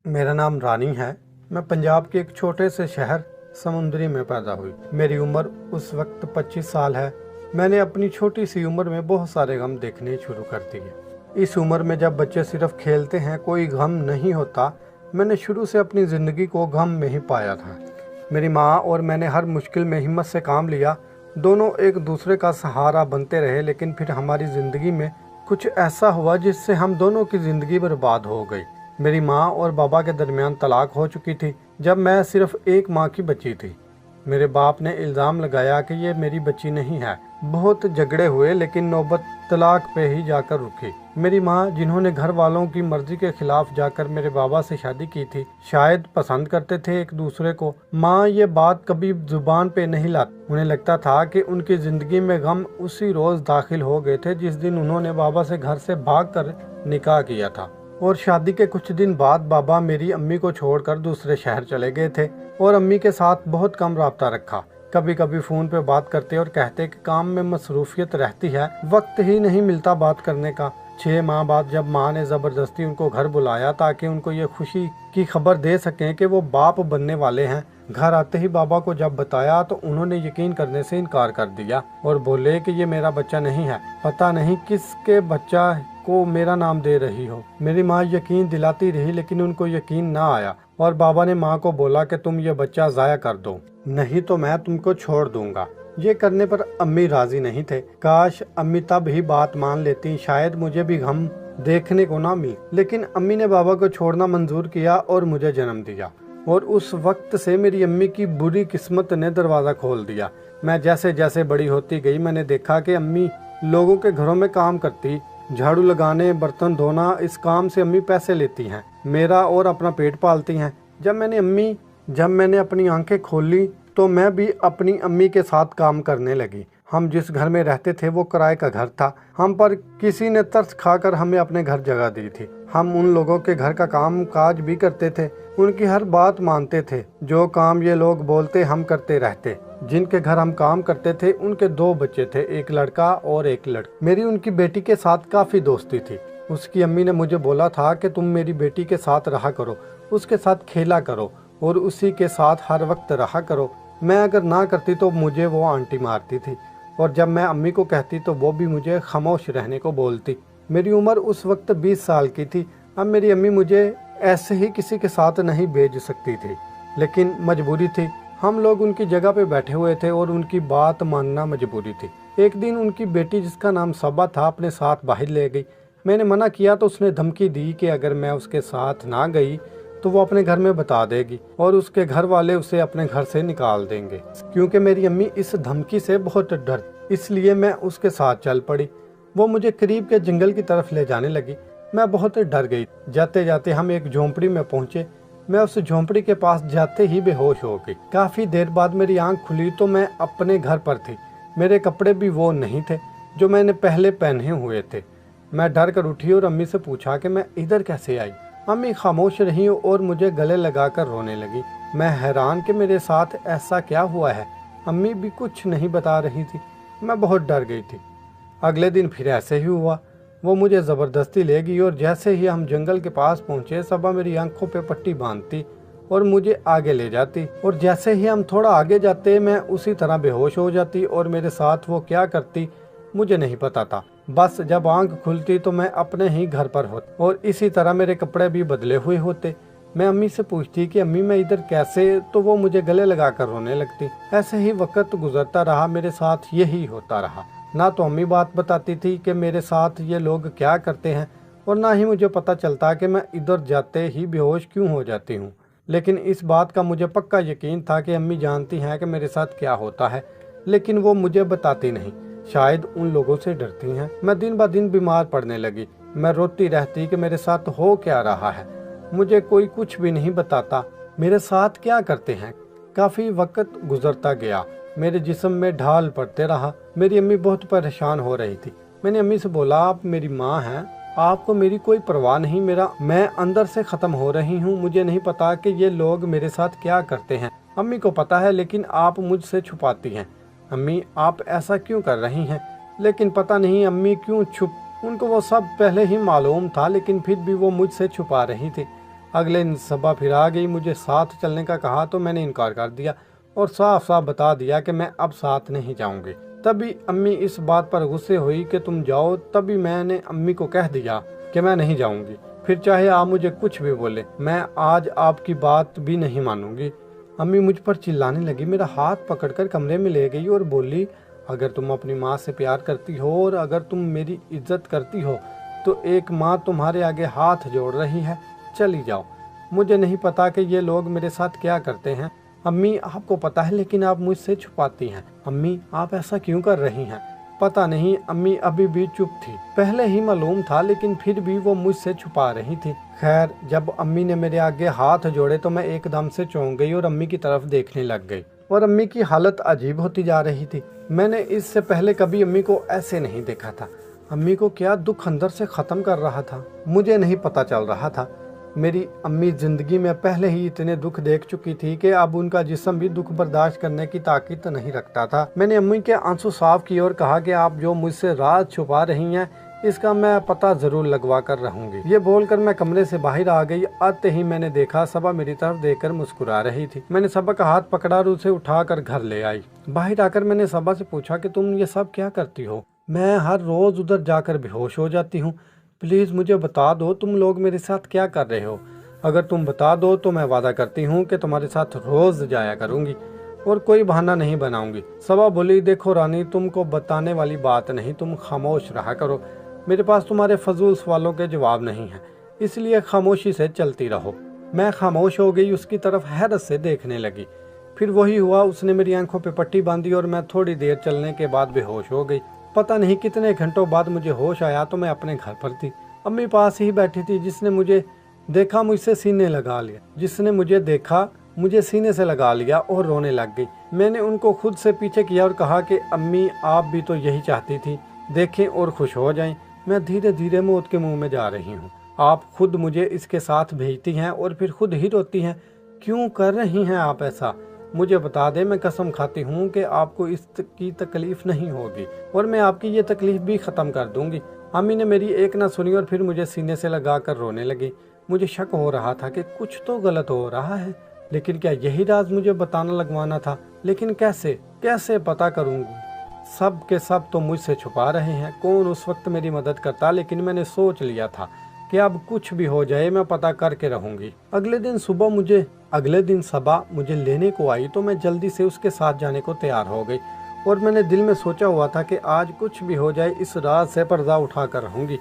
मेरा नाम रानी है। मैं पंजाब के एक छोटे से शहर समुंदरी में पैदा हुई। मेरी उम्र उस वक्त 25 साल है। मैंने अपनी छोटी सी उम्र में बहुत सारे गम देखने शुरू कर दिए। इस उम्र में जब बच्चे सिर्फ खेलते हैं, कोई गम नहीं होता, मैंने शुरू से अपनी ज़िंदगी को गम में ही पाया था। मेरी माँ और मैंने हर मुश्किल में हिम्मत से काम लिया। दोनों एक दूसरे का सहारा बनते रहे, लेकिन फिर हमारी ज़िंदगी में कुछ ऐसा हुआ जिससे हम दोनों की ज़िंदगी बर्बाद हो गई। मेरी माँ और बाबा के दरमियान तलाक हो चुकी थी जब मैं सिर्फ एक माह की बच्ची थी। मेरे बाप ने इल्ज़ाम लगाया कि ये मेरी बच्ची नहीं है। बहुत झगड़े हुए, लेकिन नौबत तलाक पे ही जाकर रुकी। मेरी माँ, जिन्होंने घर वालों की मर्जी के खिलाफ जाकर मेरे बाबा से शादी की थी, शायद पसंद करते थे एक दूसरे को। माँ ये बात कभी जुबान पे नहीं लाती। उन्हें लगता था कि उनकी ज़िंदगी में गम उसी रोज़ दाखिल हो गए थे जिस दिन उन्होंने बाबा से घर से भागकर निकाह किया था। और शादी के कुछ दिन बाद बाबा मेरी अम्मी को छोड़कर दूसरे शहर चले गए थे और अम्मी के साथ बहुत कम राब्ता रखा। कभी कभी फ़ोन पे बात करते और कहते कि काम में मसरूफियत रहती है, वक्त ही नहीं मिलता बात करने का। 6 माह बाद जब माँ ने ज़बरदस्ती उनको घर बुलाया ताकि उनको ये खुशी की खबर दे सकें कि वो बाप बनने वाले हैं, घर आते ही बाबा को जब बताया तो उन्होंने यकीन करने से इनकार कर दिया और बोले कि ये मेरा बच्चा नहीं है, पता नहीं किसके बच्चा को मेरा नाम दे रही हो। मेरी माँ यकीन दिलाती रही, लेकिन उनको यकीन ना आया और बाबा ने माँ को बोला कि तुम ये बच्चा ज़ाया कर दो, नहीं तो मैं तुमको छोड़ दूंगा। ये करने पर अम्मी राजी नहीं थे। काश अम्मी तब ही बात मान लेती, शायद मुझे भी गम देखने को ना मिले। लेकिन अम्मी ने बाबा को छोड़ना मंजूर किया और मुझे जन्म दिया। और उस वक्त से मेरी अम्मी की बुरी किस्मत ने दरवाज़ा खोल दिया। मैं जैसे जैसे बड़ी होती गई, मैंने देखा कि अम्मी लोगों के घरों में काम करती, झाड़ू लगाने, बर्तन धोना, इस काम से अम्मी पैसे लेती हैं, मेरा और अपना पेट पालती हैं। जब मैंने अपनी आंखें खोली तो मैं भी अपनी अम्मी के साथ काम करने लगी। हम जिस घर में रहते थे वो किराए का घर था। हम पर किसी ने तरस खाकर हमें अपने घर जगह दी थी। हम उन लोगों के घर का काम काज भी करते थे, उनकी हर बात मानते थे। जो काम ये लोग बोलते हम करते रहते। जिनके घर हम काम करते थे उनके 2 बच्चे थे, एक लड़का और एक लड़की। मेरी उनकी बेटी के साथ काफ़ी दोस्ती थी। उसकी अम्मी ने मुझे बोला था कि तुम मेरी बेटी के साथ रहा करो, उसके साथ खेला करो और उसी के साथ हर वक्त रहा करो। मैं अगर ना करती तो मुझे वो आंटी मारती थी और जब मैं अम्मी को कहती तो वो भी मुझे खामोश रहने को बोलती। मेरी उम्र उस वक्त 20 साल की थी। अब मेरी अम्मी मुझे ऐसे ही किसी के साथ नहीं भेज सकती थी, लेकिन मजबूरी थी। हम लोग उनकी जगह पे बैठे हुए थे और उनकी बात मानना मजबूरी थी। एक दिन उनकी बेटी, जिसका नाम सबा था, अपने साथ बाहर ले गई। मैंने मना किया तो उसने धमकी दी कि अगर मैं उसके साथ ना गई तो वो अपने घर में बता देगी और उसके घर वाले उसे अपने घर से निकाल देंगे। क्योंकि मेरी अम्मी इस धमकी से बहुत डर, इसलिए मैं उसके साथ चल पड़ी। वो मुझे करीब के जंगल की तरफ ले जाने लगी। मैं बहुत डर गई। जाते जाते हम एक झोंपड़ी में पहुंचे। मैं उस झोंपड़ी के पास जाते ही बेहोश हो गई। काफ़ी देर बाद मेरी आंख खुली तो मैं अपने घर पर थी। मेरे कपड़े भी वो नहीं थे जो मैंने पहले पहने हुए थे। मैं डर कर उठी और अम्मी से पूछा कि मैं इधर कैसे आई। अम्मी खामोश रही और मुझे गले लगाकर रोने लगी। मैं हैरान कि मेरे साथ ऐसा क्या हुआ है। अम्मी भी कुछ नहीं बता रही थी। मैं बहुत डर गई थी। अगले दिन फिर ऐसे ही हुआ। वो मुझे ज़बरदस्ती ले गई और जैसे ही हम जंगल के पास पहुँचे, सबा मेरी आंखों पे पट्टी बांधती और मुझे आगे ले जाती और जैसे ही हम थोड़ा आगे जाते मैं उसी तरह बेहोश हो जाती और मेरे साथ वो क्या करती मुझे नहीं पता था। बस जब आंख खुलती तो मैं अपने ही घर पर होती और इसी तरह मेरे कपड़े भी बदले हुए होते। मैं अम्मी से पूछती कि अम्मी मैं इधर कैसे, तो वो मुझे गले लगाकर रोने लगती। ऐसे ही वक्त गुजरता रहा, मेरे साथ यही होता रहा। ना तो अम्मी बात बताती थी कि मेरे साथ ये लोग क्या करते हैं और ना ही मुझे पता चलता कि मैं इधर जाते ही बेहोश क्यों हो जाती हूँ। लेकिन इस बात का मुझे पक्का यकीन था कि अम्मी जानती हैं कि मेरे साथ क्या होता है, लेकिन वो मुझे बताती नहीं। शायद उन लोगों से डरती हैं। मैं दिन ब दिन बीमार पड़ने लगी। मैं रोती रहती कि मेरे साथ हो क्या रहा है। मुझे कोई कुछ भी नहीं बताता मेरे साथ क्या करते हैं। काफ़ी वक्त गुजरता गया, मेरे जिस्म में ढाल पड़ते रहा। मेरी अम्मी बहुत परेशान हो रही थी। मैंने अम्मी से बोला, आप मेरी माँ हैं, आपको मेरी कोई परवाह नहीं। मैं अंदर से ख़त्म हो रही हूँ। मुझे नहीं पता कि ये लोग मेरे साथ क्या करते हैं। अम्मी को पता है, लेकिन आप मुझसे छुपाती हैं। अम्मी आप ऐसा क्यों कर रही हैं? लेकिन पता नहीं अम्मी क्यों उनको वो सब पहले ही मालूम था, लेकिन फिर भी वो मुझसे छुपा रही थी। अगले दिन सबा फिर आ गई, मुझे साथ चलने का कहा तो मैंने इनकार कर दिया और साफ साफ बता दिया कि मैं अब साथ नहीं जाऊंगी। तभी अम्मी इस बात पर गुस्से हुई कि तुम जाओ। तभी मैंने अम्मी को कह दिया कि मैं नहीं जाऊंगी, फिर चाहे आप मुझे कुछ भी बोले, मैं आज आपकी बात भी नहीं मानूंगी। अम्मी मुझ पर चिल्लाने लगी, मेरा हाथ पकड़कर कमरे में ले गई और बोली, अगर तुम अपनी माँ से प्यार करती हो और अगर तुम मेरी इज्जत करती हो तो एक माँ तुम्हारे आगे हाथ जोड़ रही है, चली जाओ। मुझे नहीं पता कि ये लोग मेरे साथ क्या करते हैं। अम्मी आपको पता है लेकिन आप मुझसे छुपाती हैं। अम्मी आप ऐसा क्यों कर रही हैं? पता नहीं। अम्मी अभी भी चुप थी। पहले ही मालूम था लेकिन फिर भी वो मुझसे छुपा रही थी। खैर जब अम्मी ने मेरे आगे हाथ जोड़े तो मैं एकदम से चौंक गई और अम्मी की तरफ देखने लग गई और अम्मी की हालत अजीब होती जा रही थी। मैंने इससे पहले कभी अम्मी को ऐसे नहीं देखा था। अम्मी को क्या दुख अंदर से ख़त्म कर रहा था, मुझे नहीं पता चल रहा था। मेरी अम्मी ज़िंदगी में पहले ही इतने दुख देख चुकी थी कि अब उनका जिस्म भी दुख बर्दाश्त करने की ताकत नहीं रखता था। मैंने अम्मी के आंसू साफ किए और कहा कि आप जो मुझसे राज छुपा रही हैं इसका मैं पता ज़रूर लगवा कर रहूँगी। ये बोलकर मैं कमरे से बाहर आ गई। आते ही मैंने देखा सबा मेरी तरफ देखकर मुस्कुरा रही थी। मैंने सबा का हाथ पकड़ा और उसे उठाकर घर ले आई। बाहर आकर मैंने सबा से पूछा कि तुम ये सब क्या करती हो? मैं हर रोज़ उधर जाकर बेहोश हो जाती हूँ। प्लीज़ मुझे बता दो तुम लोग मेरे साथ क्या कर रहे हो। अगर तुम बता दो तो मैं वादा करती हूँ कि तुम्हारे साथ रोज़ जाया करूँगी और कोई बहाना नहीं बनाऊंगी। सबा बोली, देखो रानी, तुमको बताने वाली बात नहीं, तुम खामोश रहा करो। मेरे पास तुम्हारे फजूल सवालों के जवाब नहीं हैं, इसलिए खामोशी से चलती रहो। मैं खामोश हो गई, उसकी तरफ हैरत से देखने लगी। फिर वही हुआ, उसने मेरी आंखों पे पट्टी बांधी और मैं थोड़ी देर चलने के बाद बेहोश हो गई। पता नहीं कितने घंटों बाद मुझे होश आया तो मैं अपने घर पर थी। अम्मी पास ही बैठी थी। जिसने मुझे देखा मुझसे सीने लगा लिया जिसने मुझे देखा मुझे सीने से लगा लिया और रोने लग गई। मैंने उनको खुद से पीछे किया और कहा कि अम्मी आप भी तो यही चाहती थी, देखें और खुश हो जाएं। मैं धीरे धीरे मौत के मुंह में जा रही हूँ। आप खुद मुझे इसके साथ भेजती हैं और फिर खुद ही रोती हैं। क्यों कर रही हैं आप ऐसा? मुझे बता दें, मैं कसम खाती हूँ कि आपको इसकी तकलीफ नहीं होगी और मैं आपकी ये तकलीफ भी ख़त्म कर दूंगी। अम्मी ने मेरी एक ना सुनी और फिर मुझे सीने से लगाकर रोने लगी। मुझे शक हो रहा था कि कुछ तो गलत हो रहा है, लेकिन क्या यही राज मुझे बताना लगवाना था? लेकिन कैसे पता करूँगी? सब के सब तो मुझसे छुपा रहे हैं। कौन उस वक्त मेरी मदद करता? लेकिन मैंने सोच लिया था कि अब कुछ भी हो जाए मैं पता करके रहूंगी। अगले दिन सबा मुझे लेने को आई तो मैं जल्दी से उसके साथ जाने को तैयार हो गई और मैंने दिल में सोचा हुआ था कि आज कुछ भी हो जाए इस रात से पर्दा उठाकर रहूंगी।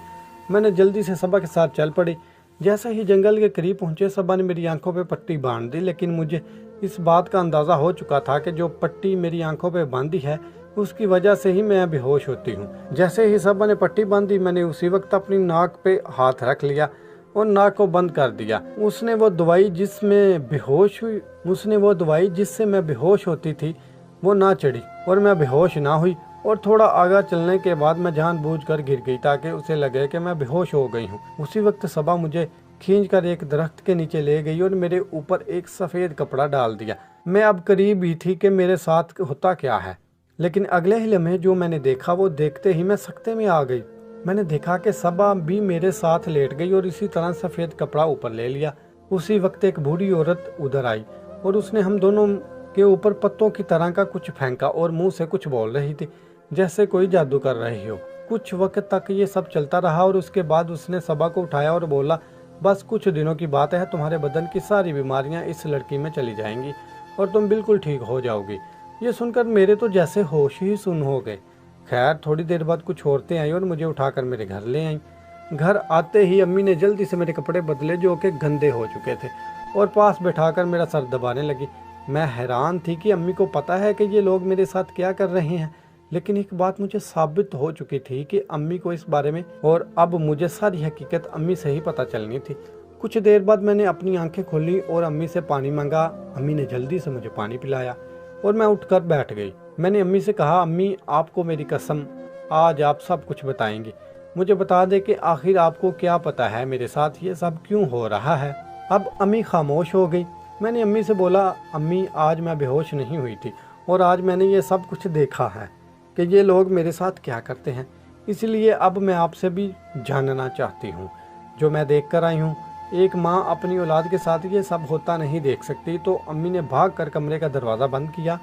मैंने जल्दी से सबा के साथ चल पड़ी। जैसे ही जंगल के करीब पहुंचे, सबा ने मेरी आंखों पे पट्टी बांध दी, लेकिन मुझे इस बात का अंदाज़ा हो चुका था कि जो पट्टी मेरी आंखों पे बांधी है उसकी वजह से ही मैं बेहोश होती हूँ। जैसे ही सबा ने पट्टी बांधी, मैंने उसी वक्त अपनी नाक पे हाथ रख लिया और नाक को बंद कर दिया। उसने वो दवाई जिससे मैं बेहोश होती थी वो ना चढ़ी और मैं बेहोश ना हुई और थोड़ा आगे चलने के बाद मैं जानबूझकर गिर गई ताकि उसे लगे कि मैं बेहोश हो गई हूँ। उसी वक्त सबा मुझे खींचकर एक दरख्त के नीचे ले गई और मेरे ऊपर एक सफ़ेद कपड़ा डाल दिया। मैं अब करीब ही थी कि मेरे साथ होता क्या है, लेकिन अगले ही लम्हे जो मैंने देखा वो देखते ही मैं सकते में आ गई। मैंने देखा कि सबा भी मेरे साथ लेट गई और इसी तरह सफ़ेद कपड़ा ऊपर ले लिया। उसी वक्त एक बूढ़ी औरत उधर आई और उसने हम दोनों के ऊपर पत्तों की तरह का कुछ फेंका और मुंह से कुछ बोल रही थी जैसे कोई जादू कर रही हो। कुछ वक्त तक ये सब चलता रहा और उसके बाद उसने सबा को उठाया और बोला, बस कुछ दिनों की बात है, तुम्हारे बदन की सारी बीमारियां इस लड़की में चली जाएंगी और तुम बिल्कुल ठीक हो जाओगी। ये सुनकर मेरे तो जैसे होश ही सुन हो गए। खैर थोड़ी देर बाद कुछ औरतें आई और मुझे उठाकर मेरे घर ले आईं। घर आते ही अम्मी ने जल्दी से मेरे कपड़े बदले जो कि गंदे हो चुके थे और पास बैठाकर मेरा सर दबाने लगी। मैं हैरान थी कि अम्मी को पता है कि ये लोग मेरे साथ क्या कर रहे हैं, लेकिन एक बात मुझे साबित हो चुकी थी कि अम्मी को इस बारे में, और अब मुझे सारी हकीकत अम्मी से ही पता चलनी थी। कुछ देर बाद मैंने अपनी आंखें खोली और अम्मी से पानी मांगा। अम्मी ने जल्दी से मुझे पानी पिलाया और मैं उठकर बैठ गई। मैंने अम्मी से कहा, अम्मी आपको मेरी कसम, आज आप सब कुछ बताएंगी। मुझे बता दे कि आखिर आपको क्या पता है मेरे साथ ये सब क्यों हो रहा है। अब अम्मी खामोश हो गई। मैंने अम्मी से बोला, अम्मी आज मैं बेहोश नहीं हुई थी और आज मैंने ये सब कुछ देखा है कि ये लोग मेरे साथ क्या करते हैं, इसलिए अब मैं आपसे भी जानना चाहती हूँ। जो मैं देख कर आई हूँ एक माँ अपनी औलाद के साथ ये सब होता नहीं देख सकती, तो अम्मी ने भाग कर कमरे का दरवाज़ा बंद किया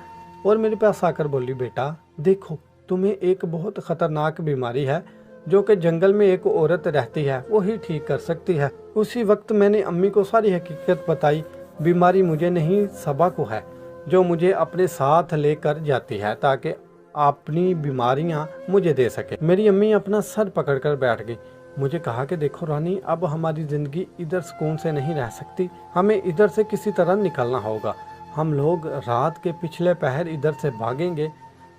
और मेरे पास आकर बोली, बेटा देखो, तुम्हें एक बहुत ख़तरनाक बीमारी है जो कि जंगल में एक औरत रहती है, वही ठीक कर सकती है। उसी वक्त मैंने अम्मी को सारी हकीकत बताई। बीमारी मुझे नहीं, सबा को है, जो मुझे अपने साथ लेकर जाती है ताकि अपनी बीमारियां मुझे दे सके। मेरी अम्मी अपना सर पकड़कर बैठ गई। मुझे कहा कि देखो रानी, अब हमारी ज़िंदगी इधर सुकून से नहीं रह सकती, हमें इधर से किसी तरह निकलना होगा। हम लोग रात के पिछले पहर इधर से भागेंगे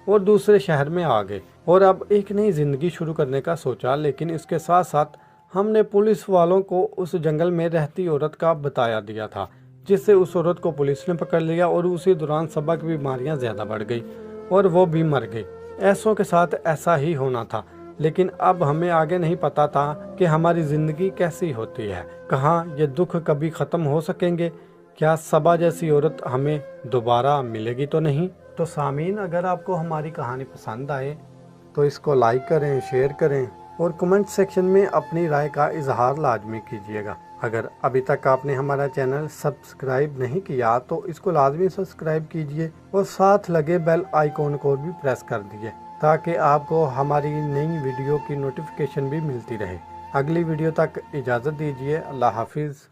और दूसरे शहर में आ गए और अब एक नई ज़िंदगी शुरू करने का सोचा। लेकिन इसके साथ साथ हमने पुलिस वालों को उस जंगल में रहती औरत का बताया दिया था, जिससे उस औरत को पुलिस ने पकड़ लिया और उसी दौरान सबा की बीमारियां ज़्यादा बढ़ गई और वो भी मर गई। ऐसों के साथ ऐसा ही होना था, लेकिन अब हमें आगे नहीं पता था कि हमारी ज़िंदगी कैसी होती है, कहाँ ये दुख कभी ख़त्म हो सकेंगे, क्या सबा जैसी औरत हमें दोबारा मिलेगी तो नहीं। तो सामीन, अगर आपको हमारी कहानी पसंद आए तो इसको लाइक करें, शेयर करें और कमेंट सेक्शन में अपनी राय का इजहार लाजमी कीजिएगा। अगर अभी तक आपने हमारा चैनल सब्सक्राइब नहीं किया तो इसको लाजमी सब्सक्राइब कीजिए और साथ लगे बेल आइकॉन को भी प्रेस कर दीजिए ताकि आपको हमारी नई वीडियो की नोटिफिकेशन भी मिलती रहे। अगली वीडियो तक इजाज़त दीजिए। अल्लाह हाफिज़।